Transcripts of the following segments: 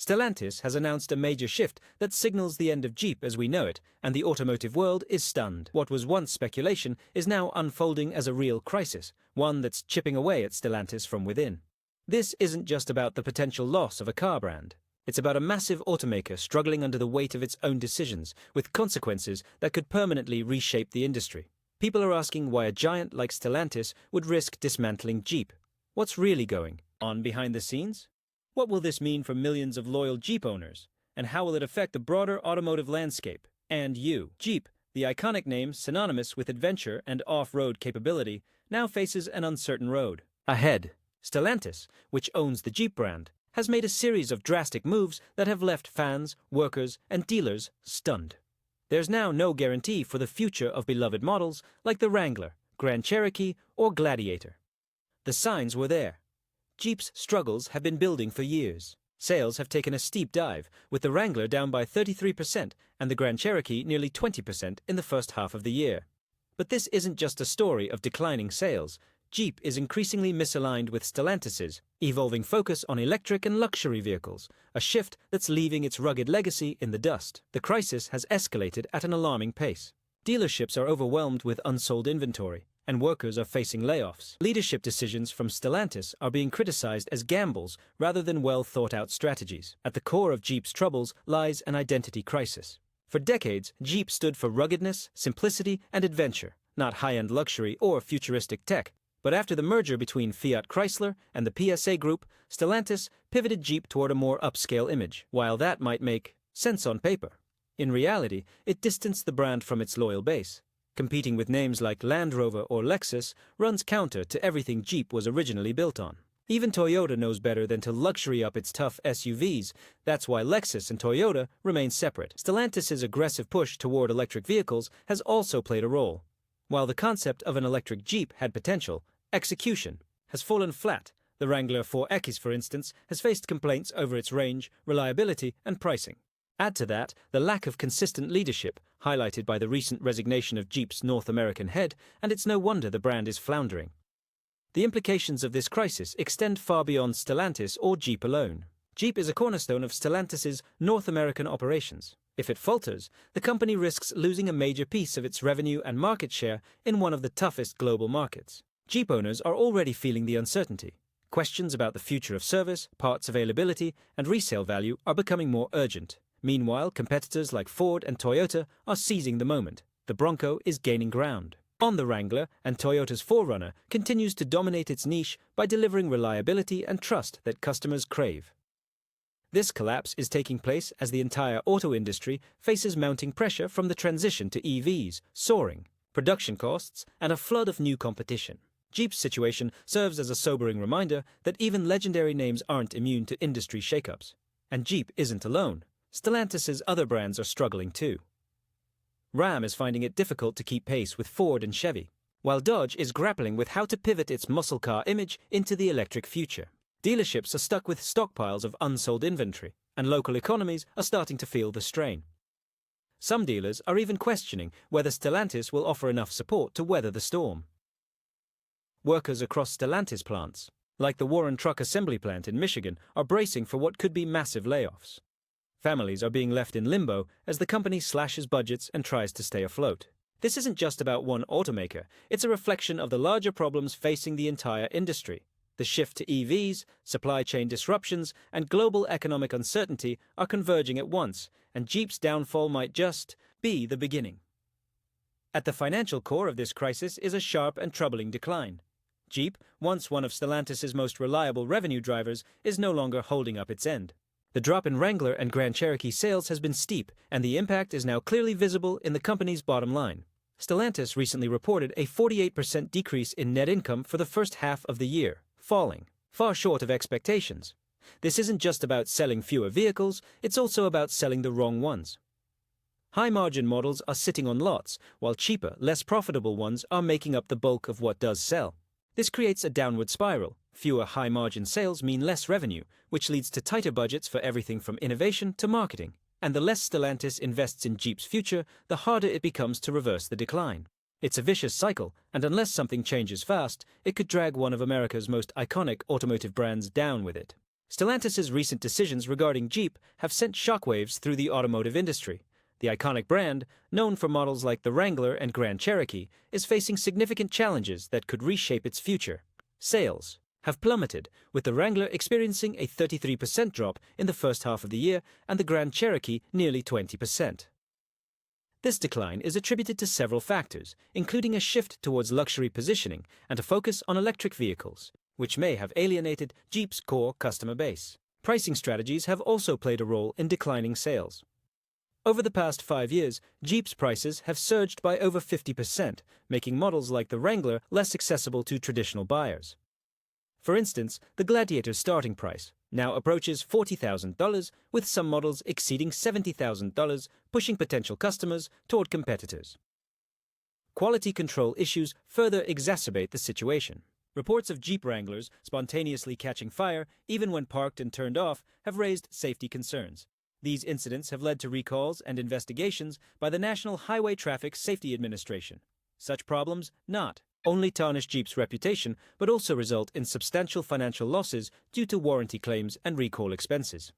Stellantis has announced a major shift that signals the end of Jeep as we know it, and the automotive world is stunned. What was once speculation is now unfolding as a real crisis, one that's chipping away at Stellantis from within. This isn't just about the potential loss of a car brand. It's about a massive automaker struggling under the weight of its own decisions, with consequences that could permanently reshape the industry. People are asking why a giant like Stellantis would risk dismantling Jeep. What's really going on behind the scenes? What will this mean for millions of loyal Jeep owners? And how will it affect the broader automotive landscape? And you. Jeep, the iconic name synonymous with adventure and off-road capability, now faces an uncertain road ahead. Stellantis, which owns the Jeep brand, has made a series of drastic moves that have left fans, workers, and dealers stunned. There's now no guarantee for the future of beloved models like the Wrangler, Grand Cherokee, or Gladiator. The signs were there. Jeep's struggles have been building for years. Sales have taken a steep dive, with the Wrangler down by 33% and the Grand Cherokee nearly 20% in the first half of the year. But this isn't just a story of declining sales. Jeep is increasingly misaligned with Stellantis's evolving focus on electric and luxury vehicles, a shift that's leaving its rugged legacy in the dust. The crisis has escalated at an alarming pace. Dealerships are overwhelmed with unsold inventory, and workers are facing layoffs. Leadership decisions from Stellantis are being criticized as gambles rather than well-thought-out strategies. At the core of Jeep's troubles lies an identity crisis. For decades, Jeep stood for ruggedness, simplicity, and adventure, not high-end luxury or futuristic tech. But after the merger between Fiat Chrysler and the PSA Group, Stellantis pivoted Jeep toward a more upscale image. While that might make sense on paper, in reality, it distanced the brand from its loyal base. Competing with names like Land Rover or Lexus runs counter to everything Jeep was originally built on. Even Toyota knows better than to luxury up its tough SUVs. That's why Lexus and Toyota remain separate. Stellantis' aggressive push toward electric vehicles has also played a role. While the concept of an electric Jeep had potential, execution has fallen flat. The Wrangler 4X, for instance, has faced complaints over its range, reliability, and pricing. Add to that the lack of consistent leadership, highlighted by the recent resignation of Jeep's North American head, and it's no wonder the brand is floundering. The implications of this crisis extend far beyond Stellantis or Jeep alone. Jeep is a cornerstone of Stellantis' North American operations. If it falters, the company risks losing a major piece of its revenue and market share in one of the toughest global markets. Jeep owners are already feeling the uncertainty. Questions about the future of service, parts availability, and resale value are becoming more urgent. Meanwhile, competitors like Ford and Toyota are seizing the moment. The Bronco is gaining ground. On the Wrangler, and Toyota's 4Runner continues to dominate its niche by delivering reliability and trust that customers crave. This collapse is taking place as the entire auto industry faces mounting pressure from the transition to EVs, soaring production costs, and a flood of new competition. Jeep's situation serves as a sobering reminder that even legendary names aren't immune to industry shakeups. And Jeep isn't alone. Stellantis' other brands are struggling too. Ram is finding it difficult to keep pace with Ford and Chevy, while Dodge is grappling with how to pivot its muscle car image into the electric future. Dealerships are stuck with stockpiles of unsold inventory, and local economies are starting to feel the strain. Some dealers are even questioning whether Stellantis will offer enough support to weather the storm. Workers across Stellantis plants, like the Warren Truck Assembly Plant in Michigan, are bracing for what could be massive layoffs. Families are being left in limbo as the company slashes budgets and tries to stay afloat. This isn't just about one automaker, it's a reflection of the larger problems facing the entire industry. The shift to EVs, supply chain disruptions, and global economic uncertainty are converging at once, and Jeep's downfall might just be the beginning. At the financial core of this crisis is a sharp and troubling decline. Jeep, once one of Stellantis' most reliable revenue drivers, is no longer holding up its end. The drop in Wrangler and Grand Cherokee sales has been steep, and the impact is now clearly visible in the company's bottom line. Stellantis recently reported a 48% decrease in net income for the first half of the year, falling far short of expectations. This isn't just about selling fewer vehicles, it's also about selling the wrong ones. High-margin models are sitting on lots, while cheaper, less profitable ones are making up the bulk of what does sell. This creates a downward spiral. Fewer high-margin sales mean less revenue, which leads to tighter budgets for everything from innovation to marketing. And the less Stellantis invests in Jeep's future, the harder it becomes to reverse the decline. It's a vicious cycle, and unless something changes fast, it could drag one of America's most iconic automotive brands down with it. Stellantis' recent decisions regarding Jeep have sent shockwaves through the automotive industry. The iconic brand, known for models like the Wrangler and Grand Cherokee, is facing significant challenges that could reshape its future. Sales have plummeted, with the Wrangler experiencing a 33% drop in the first half of the year and the Grand Cherokee nearly 20%. This decline is attributed to several factors, including a shift towards luxury positioning and a focus on electric vehicles, which may have alienated Jeep's core customer base. Pricing strategies have also played a role in declining sales. Over the past 5 years, Jeep's prices have surged by over 50%, making models like the Wrangler less accessible to traditional buyers. For instance, the Gladiator's starting price now approaches $40,000, with some models exceeding $70,000, pushing potential customers toward competitors. Quality control issues further exacerbate the situation. Reports of Jeep Wranglers spontaneously catching fire, even when parked and turned off, have raised safety concerns. These incidents have led to recalls and investigations by the National Highway Traffic Safety Administration. Such problems not only tarnish Jeep's reputation, but also result in substantial financial losses due to warranty claims and recall expenses.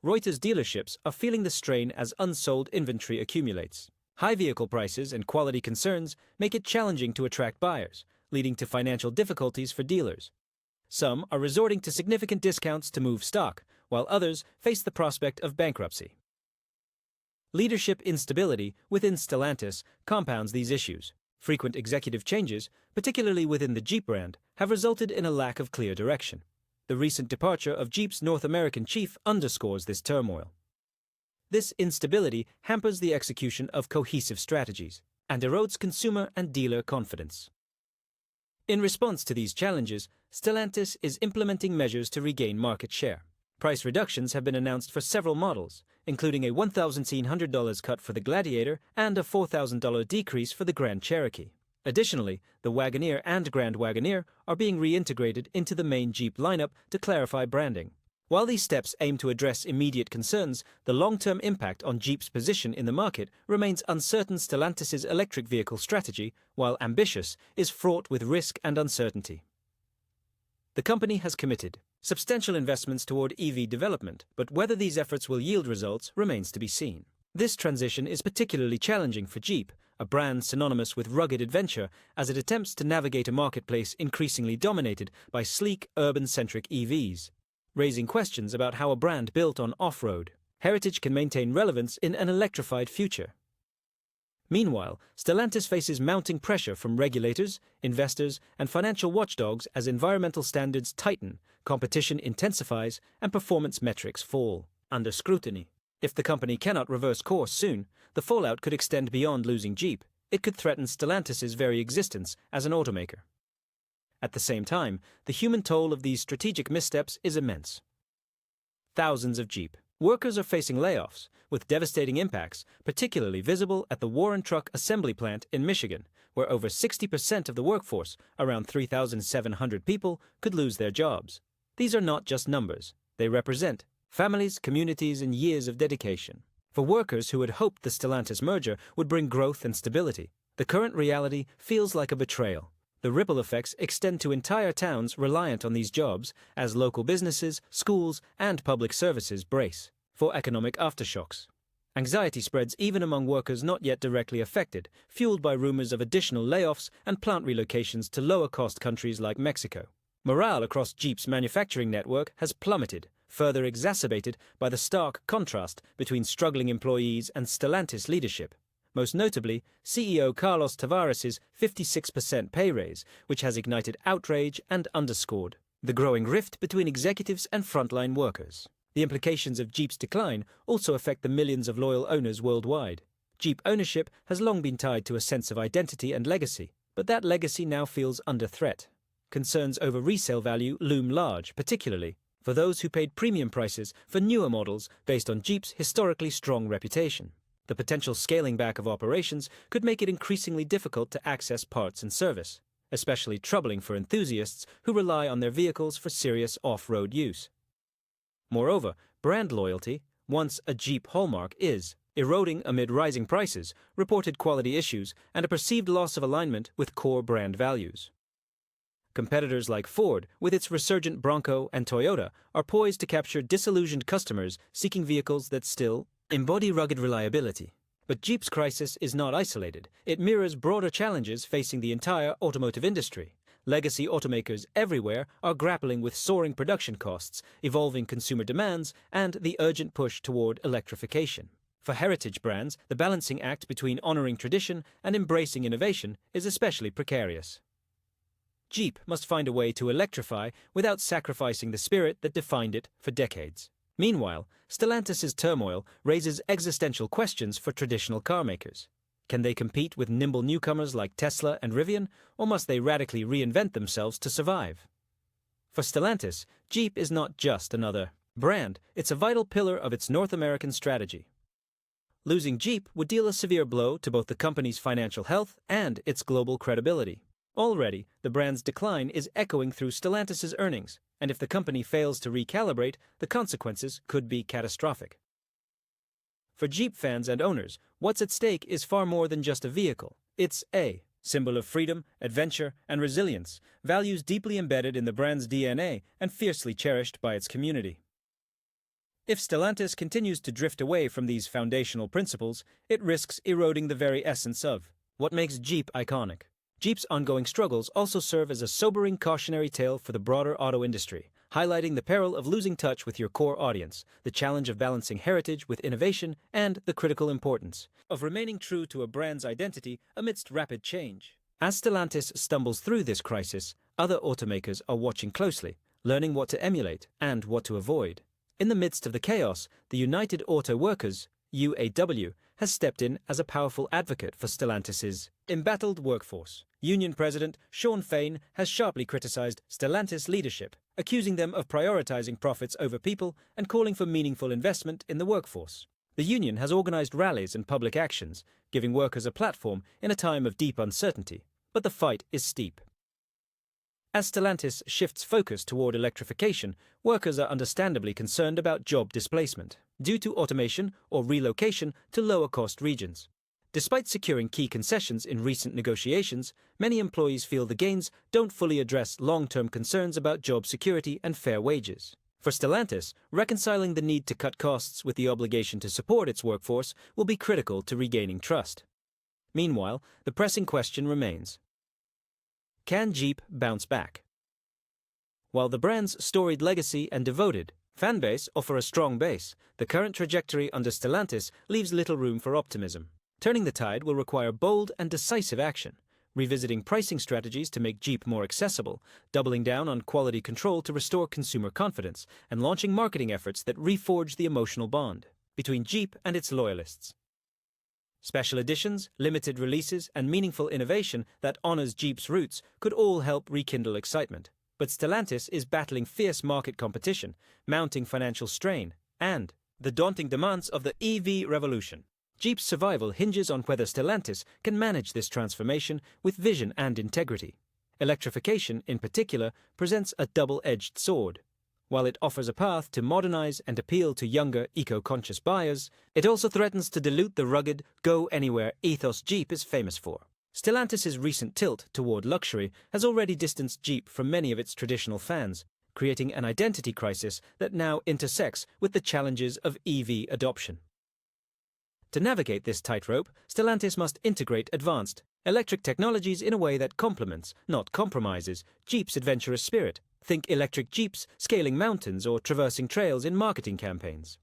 Reuters dealerships are feeling the strain as unsold inventory accumulates. High vehicle prices and quality concerns make it challenging to attract buyers, leading to financial difficulties for dealers. Some are resorting to significant discounts to move stock, while others face the prospect of bankruptcy. Leadership instability within Stellantis compounds these issues. Frequent executive changes, particularly within the Jeep brand, have resulted in a lack of clear direction. The recent departure of Jeep's North American chief underscores this turmoil. This instability hampers the execution of cohesive strategies and erodes consumer and dealer confidence. In response to these challenges, Stellantis is implementing measures to regain market share. Price reductions have been announced for several models, including a $1,700 cut for the Gladiator and a $4,000 decrease for the Grand Cherokee. Additionally, the Wagoneer and Grand Wagoneer are being reintegrated into the main Jeep lineup to clarify branding. While these steps aim to address immediate concerns, the long-term impact on Jeep's position in the market remains uncertain. Stellantis' electric vehicle strategy, while ambitious, is fraught with risk and uncertainty. The company has committed substantial investments toward EV development, but whether these efforts will yield results remains to be seen. This transition is particularly challenging for Jeep, a brand synonymous with rugged adventure, as it attempts to navigate a marketplace increasingly dominated by sleek, urban-centric EVs, raising questions about how a brand built on off-road heritage can maintain relevance in an electrified future. Meanwhile, Stellantis faces mounting pressure from regulators, investors, and financial watchdogs as environmental standards tighten, competition intensifies, and performance metrics fall under scrutiny. If the company cannot reverse course soon, the fallout could extend beyond losing Jeep. It could threaten Stellantis' very existence as an automaker. At the same time, the human toll of these strategic missteps is immense. Thousands of Jeep workers are facing layoffs, with devastating impacts, particularly visible at the Warren Truck Assembly Plant in Michigan, where over 60% of the workforce, around 3,700 people, could lose their jobs. These are not just numbers. They represent families, communities, and years of dedication. For workers who had hoped the Stellantis merger would bring growth and stability, the current reality feels like a betrayal. The ripple effects extend to entire towns reliant on these jobs, as local businesses, schools, and public services brace for economic aftershocks. Anxiety spreads even among workers not yet directly affected, fueled by rumors of additional layoffs and plant relocations to lower-cost countries like Mexico. Morale across Jeep's manufacturing network has plummeted, further exacerbated by the stark contrast between struggling employees and Stellantis leadership. Most notably, CEO Carlos Tavares' 56% pay raise, which has ignited outrage and underscored the growing rift between executives and frontline workers. The implications of Jeep's decline also affect the millions of loyal owners worldwide. Jeep ownership has long been tied to a sense of identity and legacy, but that legacy now feels under threat. Concerns over resale value loom large, particularly for those who paid premium prices for newer models based on Jeep's historically strong reputation. The potential scaling back of operations could make it increasingly difficult to access parts and service, especially troubling for enthusiasts who rely on their vehicles for serious off-road use. Moreover, brand loyalty, once a Jeep hallmark, is eroding amid rising prices, reported quality issues, and a perceived loss of alignment with core brand values. Competitors like Ford, with its resurgent Bronco, and Toyota, are poised to capture disillusioned customers seeking vehicles that still embody rugged reliability. But Jeep's crisis is not isolated. It mirrors broader challenges facing the entire automotive industry. Legacy automakers everywhere are grappling with soaring production costs, evolving consumer demands, and the urgent push toward electrification. For heritage brands, the balancing act between honoring tradition and embracing innovation is especially precarious. Jeep must find a way to electrify without sacrificing the spirit that defined it for decades. Meanwhile, Stellantis' turmoil raises existential questions for traditional carmakers. Can they compete with nimble newcomers like Tesla and Rivian, or must they radically reinvent themselves to survive? For Stellantis, Jeep is not just another brand, it's a vital pillar of its North American strategy. Losing Jeep would deal a severe blow to both the company's financial health and its global credibility. Already, the brand's decline is echoing through Stellantis' earnings, and if the company fails to recalibrate, the consequences could be catastrophic. For Jeep fans and owners, what's at stake is far more than just a vehicle. It's a symbol of freedom, adventure, and resilience, values deeply embedded in the brand's DNA and fiercely cherished by its community. If Stellantis continues to drift away from these foundational principles, it risks eroding the very essence of what makes Jeep iconic. Jeep's ongoing struggles also serve as a sobering cautionary tale for the broader auto industry, highlighting the peril of losing touch with your core audience, the challenge of balancing heritage with innovation, and the critical importance of remaining true to a brand's identity amidst rapid change. As Stellantis stumbles through this crisis, other automakers are watching closely, learning what to emulate and what to avoid. In the midst of the chaos, the United Auto Workers, UAW, has stepped in as a powerful advocate for Stellantis' embattled workforce. Union President Shawn Fain has sharply criticized Stellantis leadership, accusing them of prioritizing profits over people and calling for meaningful investment in the workforce. The union has organized rallies and public actions, giving workers a platform in a time of deep uncertainty. But the fight is steep. As Stellantis shifts focus toward electrification, workers are understandably concerned about job displacement, due to automation or relocation to lower-cost regions. Despite securing key concessions in recent negotiations, many employees feel the gains don't fully address long-term concerns about job security and fair wages. For Stellantis, reconciling the need to cut costs with the obligation to support its workforce will be critical to regaining trust. Meanwhile, the pressing question remains: can Jeep bounce back? While the brand's storied legacy and devoted fanbase offer a strong base, the current trajectory under Stellantis leaves little room for optimism. Turning the tide will require bold and decisive action, revisiting pricing strategies to make Jeep more accessible, doubling down on quality control to restore consumer confidence, and launching marketing efforts that reforge the emotional bond between Jeep and its loyalists. Special editions, limited releases, and meaningful innovation that honors Jeep's roots could all help rekindle excitement. But Stellantis is battling fierce market competition, mounting financial strain, and the daunting demands of the EV revolution. Jeep's survival hinges on whether Stellantis can manage this transformation with vision and integrity. Electrification, in particular, presents a double-edged sword. While it offers a path to modernize and appeal to younger, eco-conscious buyers, it also threatens to dilute the rugged, go-anywhere ethos Jeep is famous for. Stellantis' recent tilt toward luxury has already distanced Jeep from many of its traditional fans, creating an identity crisis that now intersects with the challenges of EV adoption. To navigate this tightrope, Stellantis must integrate advanced electric technologies in a way that complements, not compromises, Jeep's adventurous spirit. Think electric Jeeps scaling mountains or traversing trails in marketing campaigns.